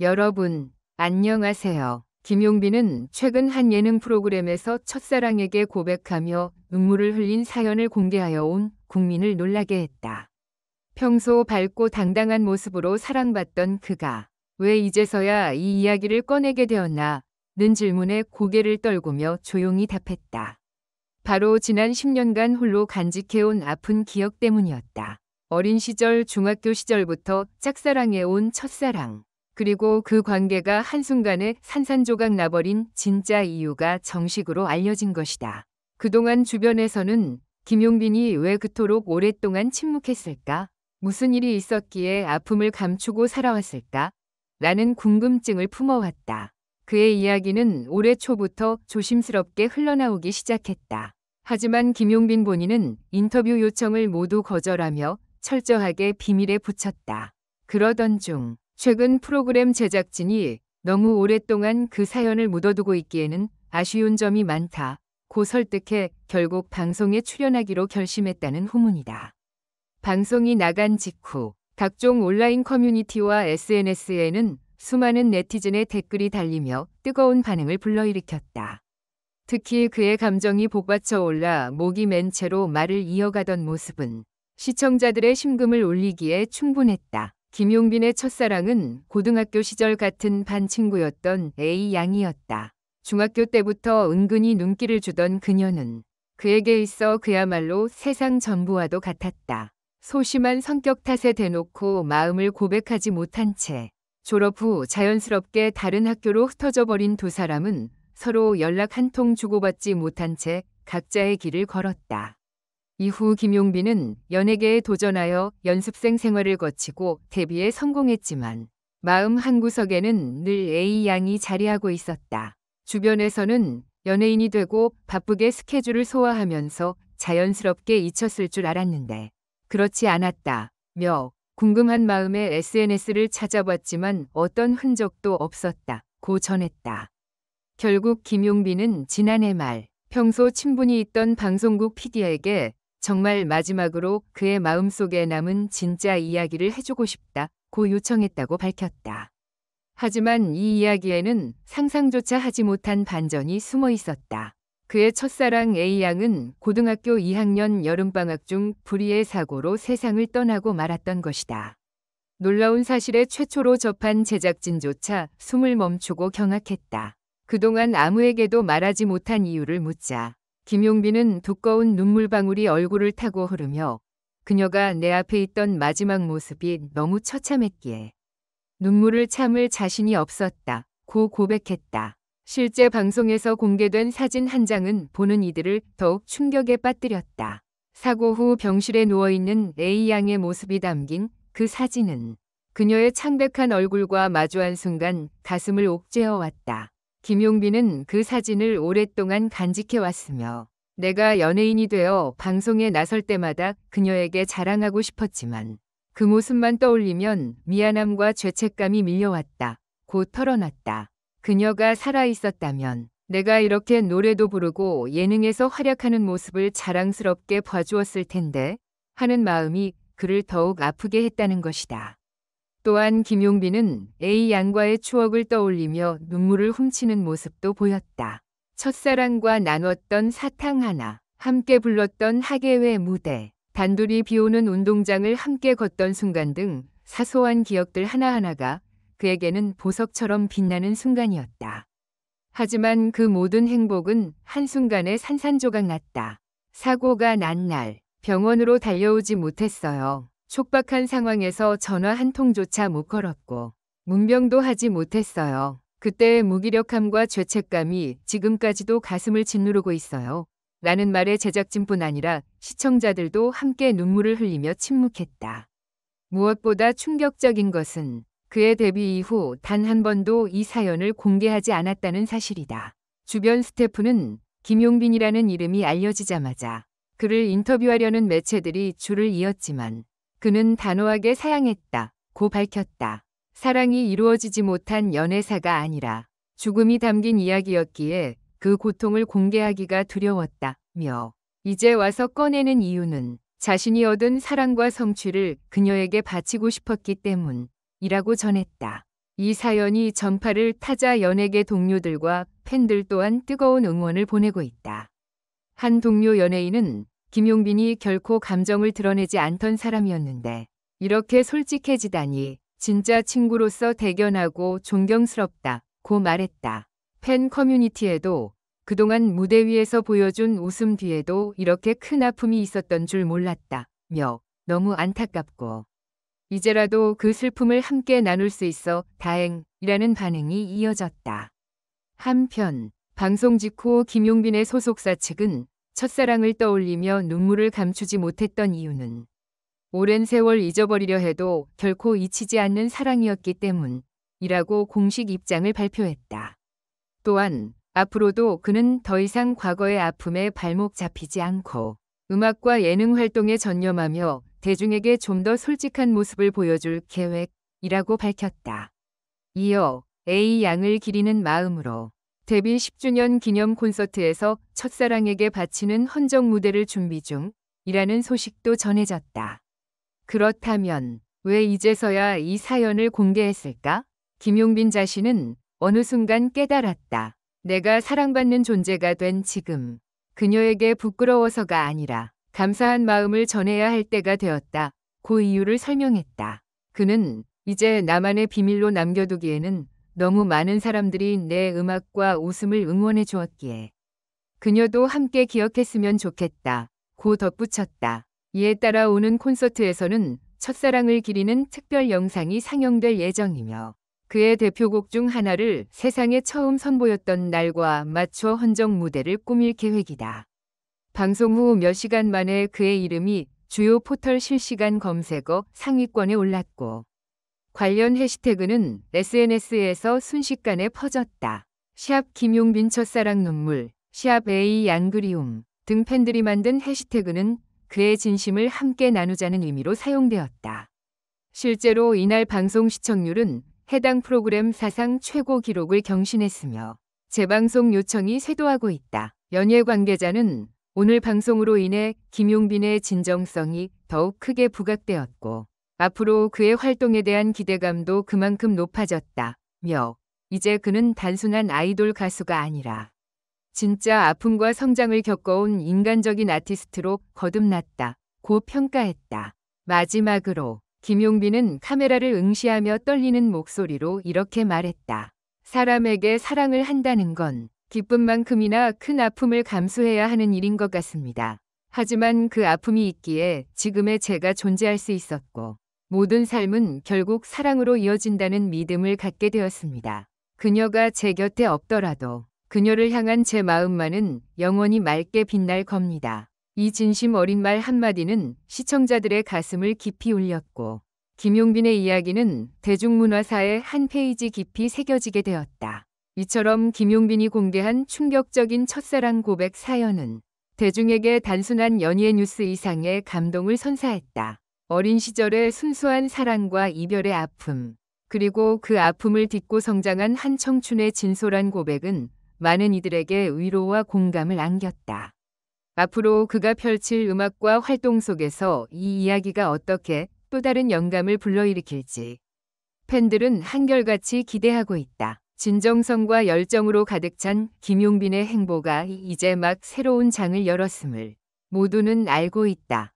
여러분, 안녕하세요. 김용빈은 최근 한 예능 프로그램에서 첫사랑에게 고백하며 눈물을 흘린 사연을 공개하여 온 국민을 놀라게 했다. 평소 밝고 당당한 모습으로 사랑받던 그가 왜 이제서야 이 이야기를 꺼내게 되었나? 는 질문에 고개를 떨구며 조용히 답했다. 바로 지난 10년간 홀로 간직해온 아픈 기억 때문이었다. 어린 시절 중학교 시절부터 짝사랑해온 첫사랑. 그리고 그 관계가 한순간에 산산조각 나버린 진짜 이유가 정식으로 알려진 것이다. 그동안 주변에서는 김용빈이 왜 그토록 오랫동안 침묵했을까? 무슨 일이 있었기에 아픔을 감추고 살아왔을까? 라는 궁금증을 품어왔다. 그의 이야기는 올해 초부터 조심스럽게 흘러나오기 시작했다. 하지만 김용빈 본인은 인터뷰 요청을 모두 거절하며 철저하게 비밀에 붙였다. 그러던 중 최근 프로그램 제작진이 너무 오랫동안 그 사연을 묻어두고 있기에는 아쉬운 점이 많다. 고 설득해 결국 방송에 출연하기로 결심했다는 후문이다. 방송이 나간 직후 각종 온라인 커뮤니티와 SNS에는 수많은 네티즌의 댓글이 달리며 뜨거운 반응을 불러일으켰다. 특히 그의 감정이 복받쳐 올라 목이 맨 채로 말을 이어가던 모습은 시청자들의 심금을 울리기에 충분했다. 김용빈의 첫사랑은 고등학교 시절 같은 반 친구였던 A 양이었다. 중학교 때부터 은근히 눈길을 주던 그녀는 그에게 있어 그야말로 세상 전부와도 같았다. 소심한 성격 탓에 대놓고 마음을 고백하지 못한 채 졸업 후 자연스럽게 다른 학교로 흩어져 버린 두 사람은 서로 연락 한 통 주고받지 못한 채 각자의 길을 걸었다. 이후 김용빈은 연예계에 도전하여 연습생 생활을 거치고 데뷔에 성공했지만 마음 한구석에는 늘 A 양이 자리하고 있었다. 주변에서는 연예인이 되고 바쁘게 스케줄을 소화하면서 자연스럽게 잊혔을 줄 알았는데 그렇지 않았다며 궁금한 마음에 SNS를 찾아봤지만 어떤 흔적도 없었다고 전했다. 결국 김용빈은 지난해 말 평소 친분이 있던 방송국 PD에게 정말 마지막으로 그의 마음속에 남은 진짜 이야기를 해주고 싶다고 요청했다고 밝혔다. 하지만 이 이야기에는 상상조차 하지 못한 반전이 숨어 있었다. 그의 첫사랑 A양은 고등학교 2학년 여름방학 중 불의의 사고로 세상을 떠나고 말았던 것이다. 놀라운 사실에 최초로 접한 제작진조차 숨을 멈추고 경악했다. 그동안 아무에게도 말하지 못한 이유를 묻자 김용빈은 두꺼운 눈물방울이 얼굴을 타고 흐르며 그녀가 내 앞에 있던 마지막 모습이 너무 처참했기에 눈물을 참을 자신이 없었다고 고백했다. 실제 방송에서 공개된 사진 한 장은 보는 이들을 더욱 충격에 빠뜨렸다. 사고 후 병실에 누워있는 A양의 모습이 담긴 그 사진은 그녀의 창백한 얼굴과 마주한 순간 가슴을 옥죄어왔다. 김용빈은 그 사진을 오랫동안 간직해왔으며 내가 연예인이 되어 방송에 나설 때마다 그녀에게 자랑하고 싶었지만 그 모습만 떠올리면 미안함과 죄책감이 밀려왔다고 털어놨다. 그녀가 살아있었다면 내가 이렇게 노래도 부르고 예능에서 활약하는 모습을 자랑스럽게 봐주었을 텐데 하는 마음이 그를 더욱 아프게 했다는 것이다. 또한 김용빈은 A 양과의 추억을 떠올리며 눈물을 훔치는 모습도 보였다. 첫사랑과 나눴던 사탕 하나, 함께 불렀던 학예회 무대, 단둘이 비오는 운동장을 함께 걷던 순간 등 사소한 기억들 하나하나가 그에게는 보석처럼 빛나는 순간이었다. 하지만 그 모든 행복은 한순간에 산산조각 났다. 사고가 난 날 병원으로 달려오지 못했어요. 촉박한 상황에서 전화 한 통조차 못 걸었고 문병도 하지 못했어요. 그때의 무기력함과 죄책감이 지금까지도 가슴을 짓누르고 있어요. 라는 말에 제작진뿐 아니라 시청자들도 함께 눈물을 흘리며 침묵했다. 무엇보다 충격적인 것은 그의 데뷔 이후 단 한 번도 이 사연을 공개하지 않았다는 사실이다. 주변 스태프는 김용빈이라는 이름이 알려지자마자 그를 인터뷰하려는 매체들이 줄을 이었지만 그는 단호하게 사양했다고 밝혔다. 사랑이 이루어지지 못한 연애사가 아니라 죽음이 담긴 이야기였기에 그 고통을 공개하기가 두려웠다며 이제 와서 꺼내는 이유는 자신이 얻은 사랑과 성취를 그녀에게 바치고 싶었기 때문이라고 전했다. 이 사연이 전파를 타자 연예계 동료들과 팬들 또한 뜨거운 응원을 보내고 있다. 한 동료 연예인은 김용빈이 결코 감정을 드러내지 않던 사람이었는데 이렇게 솔직해지다니 진짜 친구로서 대견하고 존경스럽다고 말했다. 팬 커뮤니티에도 그동안 무대 위에서 보여준 웃음 뒤에도 이렇게 큰 아픔이 있었던 줄 몰랐다며 너무 안타깝고 이제라도 그 슬픔을 함께 나눌 수 있어 다행이라는 반응이 이어졌다. 한편 방송 직후 김용빈의 소속사 측은 첫사랑을 떠올리며 눈물을 감추지 못했던 이유는 오랜 세월 잊어버리려 해도 결코 잊히지 않는 사랑이었기 때문이라고 공식 입장을 발표했다. 또한 앞으로도 그는 더 이상 과거의 아픔에 발목 잡히지 않고 음악과 예능 활동에 전념하며 대중에게 좀 더 솔직한 모습을 보여줄 계획이라고 밝혔다. 이어 A 양을 기리는 마음으로 데뷔 10주년 기념 콘서트에서 첫사랑에게 바치는 헌정 무대를 준비 중이라는 소식도 전해졌다. 그렇다면 왜 이제서야 이 사연을 공개했을까? 김용빈 자신은 어느 순간 깨달았다. 내가 사랑받는 존재가 된 지금 그녀에게 부끄러워서가 아니라 감사한 마음을 전해야 할 때가 되었다. 그 이유를 설명했다. 그는 이제 나만의 비밀로 남겨두기에는 너무 많은 사람들이 내 음악과 웃음을 응원해 주었기에 그녀도 함께 기억했으면 좋겠다. 고 덧붙였다. 이에 따라 오는 콘서트에서는 첫사랑을 기리는 특별 영상이 상영될 예정이며 그의 대표곡 중 하나를 세상에 처음 선보였던 날과 맞춰 헌정 무대를 꾸밀 계획이다. 방송 후 몇 시간 만에 그의 이름이 주요 포털 실시간 검색어 상위권에 올랐고 관련 해시태그는 SNS에서 순식간에 퍼졌다. 샵 김용빈 첫사랑 눈물, 샵 A 양그리움 등 팬들이 만든 해시태그는 그의 진심을 함께 나누자는 의미로 사용되었다. 실제로 이날 방송 시청률은 해당 프로그램 사상 최고 기록을 경신했으며 재방송 요청이 쇄도하고 있다. 연예 관계자는 오늘 방송으로 인해 김용빈의 진정성이 더욱 크게 부각되었고 앞으로 그의 활동에 대한 기대감도 그만큼 높아졌다며 이제 그는 단순한 아이돌 가수가 아니라 진짜 아픔과 성장을 겪어온 인간적인 아티스트로 거듭났다고 평가했다. 마지막으로 김용빈은 카메라를 응시하며 떨리는 목소리로 이렇게 말했다. 사람에게 사랑을 한다는 건 기쁨만큼이나 큰 아픔을 감수해야 하는 일인 것 같습니다. 하지만 그 아픔이 있기에 지금의 제가 존재할 수 있었고 모든 삶은 결국 사랑으로 이어진다는 믿음을 갖게 되었습니다. 그녀가 제 곁에 없더라도 그녀를 향한 제 마음만은 영원히 맑게 빛날 겁니다. 이 진심 어린 말 한마디는 시청자들의 가슴을 깊이 울렸고 김용빈의 이야기는 대중문화사의 한 페이지 깊이 새겨지게 되었다. 이처럼 김용빈이 공개한 충격적인 첫사랑 고백 사연은 대중에게 단순한 연예 뉴스 이상의 감동을 선사했다. 어린 시절의 순수한 사랑과 이별의 아픔, 그리고 그 아픔을 딛고 성장한 한 청춘의 진솔한 고백은 많은 이들에게 위로와 공감을 안겼다. 앞으로 그가 펼칠 음악과 활동 속에서 이 이야기가 어떻게 또 다른 영감을 불러일으킬지 팬들은 한결같이 기대하고 있다. 진정성과 열정으로 가득 찬 김용빈의 행보가 이제 막 새로운 장을 열었음을 모두는 알고 있다.